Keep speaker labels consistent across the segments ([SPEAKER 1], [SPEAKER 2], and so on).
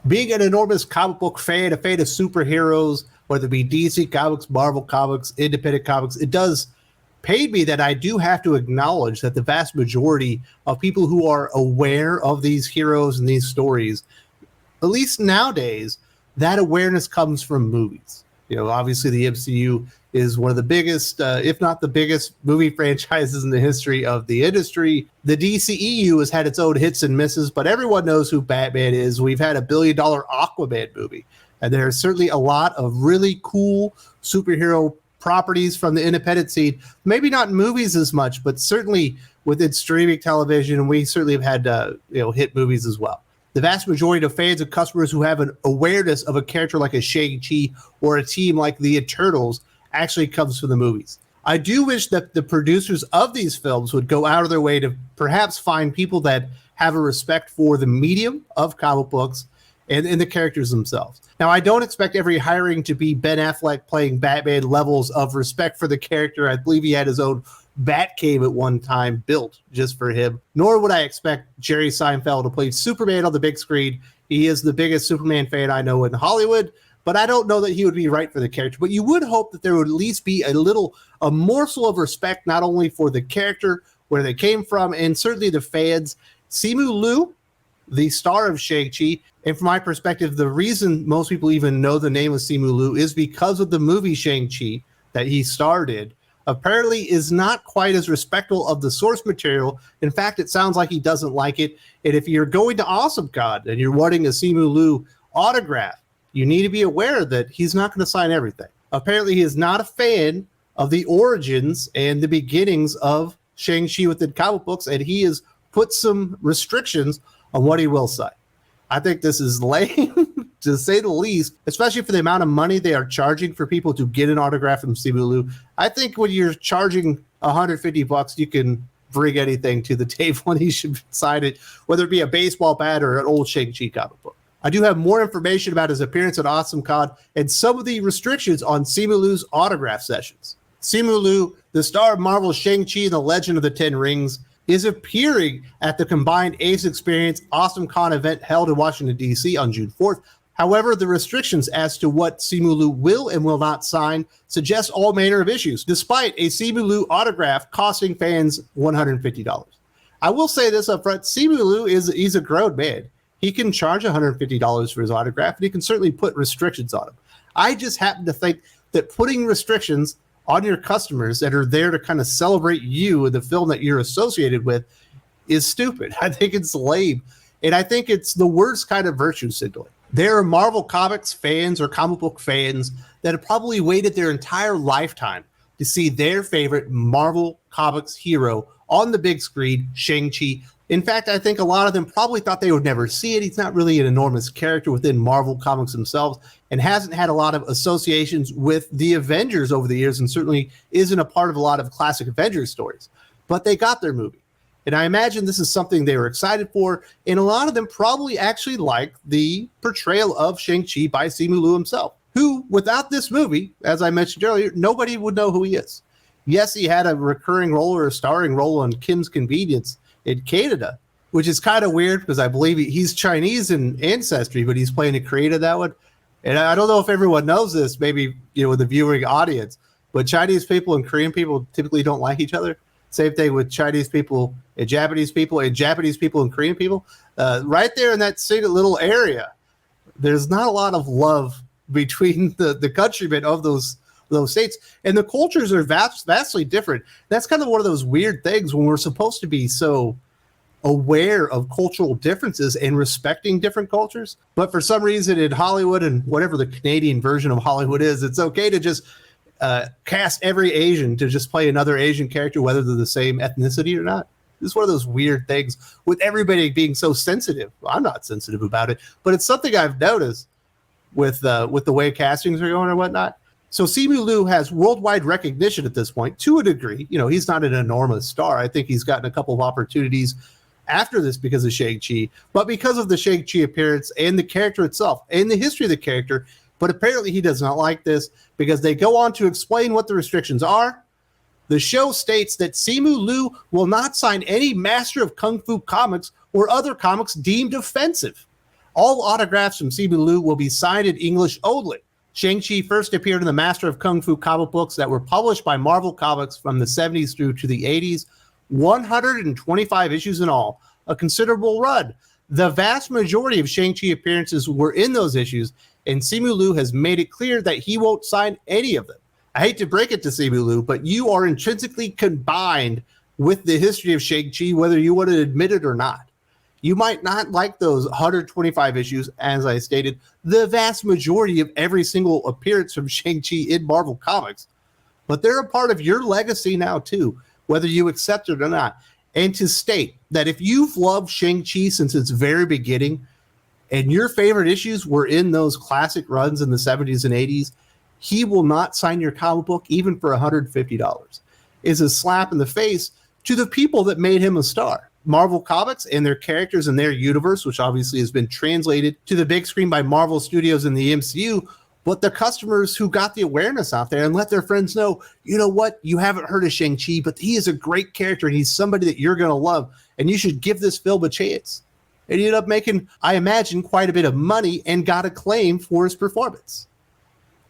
[SPEAKER 1] Being an enormous comic book fan, a fan of superheroes, whether it be DC Comics, Marvel Comics, independent comics, it does pain me that I do have to acknowledge that the vast majority of people who are aware of these heroes and these stories, at least nowadays, that awareness comes from movies. Obviously the MCU is one of the biggest, if not the biggest, movie franchises in the history of the industry. The DCEU has had its own hits and misses, but everyone knows who Batman is. We've had $1 billion Aquaman movie, and there's certainly a lot of really cool superhero properties from the independent scene. Maybe not in movies as much, but certainly within streaming television, we certainly have had hit movies as well. The vast majority of fans and customers who have an awareness of a character like a Shang-Chi or a team like the Eternals actually comes from the movies. I do wish that the producers of these films would go out of their way to perhaps find people that have a respect for the medium of comic books and the characters themselves. Now, I don't expect every hiring to be Ben Affleck playing Batman levels of respect for the character. I believe he had his own Batcave at one time built just for him. Nor would I expect Jerry Seinfeld to play Superman on the big screen. He is the biggest Superman fan I know in Hollywood, but I don't know that he would be right for the character. But you would hope that there would at least be a morsel of respect, not only for the character, where they came from, and certainly the fans. Simu Liu, the star of Shang-Chi, and from my perspective, the reason most people even know the name of Simu Liu is because of the movie Shang-Chi that he starred in. Apparently is not quite as respectful of the source material. In fact, it sounds like he doesn't like it. And if you're going to AwesomeCon and you're wanting a Simu Liu autograph, you need to be aware that he's not going to sign everything. Apparently, he is not a fan of the origins and the beginnings of Shang-Chi within comic books, and he has put some restrictions on what he will sign. I think this is lame, to say the least, especially for the amount of money they are charging for people to get an autograph from Simu Liu. I think when you're charging $150, you can bring anything to the table and he should sign it, whether it be a baseball bat or an old Shang-Chi comic book. I do have more information about his appearance at AwesomeCon and some of the restrictions on Simu Liu's autograph sessions. Simu Liu, the star of Marvel's Shang-Chi and the Legend of the Ten Rings, is appearing at the combined Ace Experience AwesomeCon event held in Washington, D.C. on June 4th. However, the restrictions as to what Simu Liu will and will not sign suggest all manner of issues, despite a Simu Liu autograph costing fans $150. I will say this up front, Simu Liu he's a grown man. He can charge $150 for his autograph, and he can certainly put restrictions on him. I just happen to think that putting restrictions on your customers that are there to kind of celebrate you and the film that you're associated with is stupid. I think it's lame. And I think it's the worst kind of virtue signaling. There are Marvel Comics fans or comic book fans that have probably waited their entire lifetime to see their favorite Marvel Comics hero on the big screen, Shang-Chi. In fact, I think a lot of them probably thought they would never see it. He's not really an enormous character within Marvel Comics themselves and hasn't had a lot of associations with the Avengers over the years and certainly isn't a part of a lot of classic Avengers stories. But they got their movie. And I imagine this is something they were excited for. And a lot of them probably actually like the portrayal of Shang-Chi by Simu Liu himself, who, without this movie, as I mentioned earlier, nobody would know who he is. Yes, he had a recurring role or a starring role on Kim's Convenience in Canada, which is kind of weird because I believe he's Chinese in ancestry, but he's playing a creator that one. And I don't know if everyone knows this, maybe, with the viewing audience, but Chinese people and Korean people typically don't like each other. Same thing with Chinese people and Japanese people and Korean people. Right there in that single little area, there's not a lot of love between the countrymen of those states, and the cultures are vastly different. That's kind of one of those weird things when we're supposed to be so aware of cultural differences and respecting different cultures. But for some reason in Hollywood and whatever the Canadian version of Hollywood is, it's okay to just cast every Asian to just play another Asian character, whether they're the same ethnicity or not. It's one of those weird things with everybody being so sensitive. Well, I'm not sensitive about it, but it's something I've noticed with the way castings are going or whatnot. So Simu Liu has worldwide recognition at this point to a degree. He's not an enormous star. I think he's gotten a couple of opportunities after this because of Shang-Chi, but because of the Shang-Chi appearance and the character itself and the history of the character. But apparently he does not like this because they go on to explain what the restrictions are. The show states that Simu Liu will not sign any Master of Kung Fu comics or other comics deemed offensive. All autographs from Simu Liu will be signed in English only. Shang-Chi first appeared in the Master of Kung Fu comic books that were published by Marvel Comics from the 70s through to the 80s, 125 issues in all, a considerable run. The vast majority of Shang-Chi appearances were in those issues, and Simu Liu has made it clear that he won't sign any of them. I hate to break it to Simu Liu, but you are intrinsically combined with the history of Shang-Chi, whether you want to admit it or not. You might not like those 125 issues, as I stated, the vast majority of every single appearance from Shang-Chi in Marvel Comics, but they're a part of your legacy now too, whether you accept it or not. And to state that if you've loved Shang-Chi since its very beginning, and your favorite issues were in those classic runs in the 70s and 80s, he will not sign your comic book even for $150. It's a slap in the face to the people that made him a star. Marvel Comics and their characters and their universe, which obviously has been translated to the big screen by Marvel Studios and the MCU, but the customers who got the awareness out there and let their friends know, you know what, you haven't heard of Shang-Chi, but he is a great character and he's somebody that you're going to love, and you should give this film a chance. And he ended up making, I imagine, quite a bit of money and got acclaim for his performance.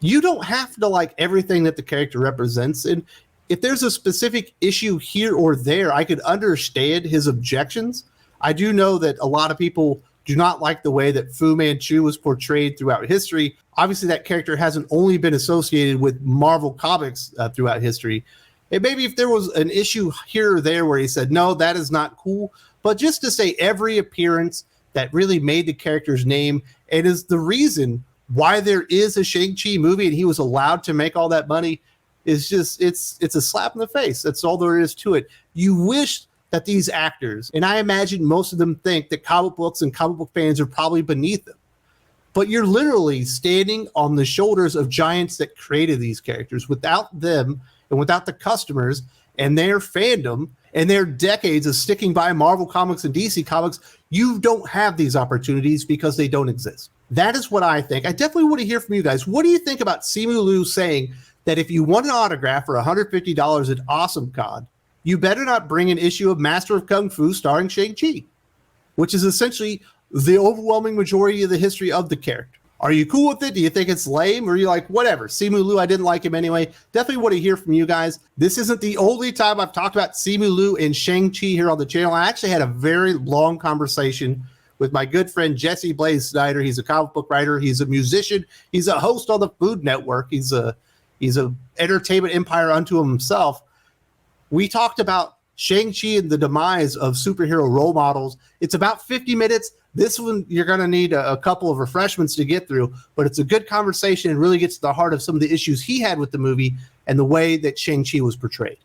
[SPEAKER 1] You don't have to like everything that the character represents, and if there's a specific issue here or there, I could understand his objections. I do know that a lot of people do not like the way that Fu Manchu was portrayed throughout history. Obviously, that character hasn't only been associated with Marvel Comics throughout history. And maybe if there was an issue here or there where he said, no, that is not cool. But just to say every appearance that really made the character's name and is the reason why there is a Shang-Chi movie and he was allowed to make all that money, is just, it's a slap in the face. That's all there is to it. You wish that these actors, and I imagine most of them think that comic books and comic book fans are probably beneath them, but you're literally standing on the shoulders of giants that created these characters. Without them and without the customers and their fandom and their decades of sticking by Marvel Comics and DC Comics, you don't have these opportunities because they don't exist. That is what I think. I definitely want to hear from you guys. What do you think about Simu Liu saying that if you want an autograph for $150 at AwesomeCon, you better not bring an issue of Master of Kung Fu starring Shang-Chi, which is essentially the overwhelming majority of the history of the character? Are you cool with it? Do you think it's lame? Or are you like, whatever, Simu Liu, I didn't like him anyway? Definitely want to hear from you guys. This isn't the only time I've talked about Simu Liu and Shang-Chi here on the channel. I actually had a very long conversation with my good friend Jesse Blaze Snyder. He's a comic book writer. He's a musician. He's a host on the Food Network. He's a entertainment empire unto himself. We talked about Shang-Chi and the demise of superhero role models. It's about 50 minutes. This one, you're going to need a couple of refreshments to get through, but it's a good conversation and really gets to the heart of some of the issues he had with the movie and the way that Shang-Chi was portrayed.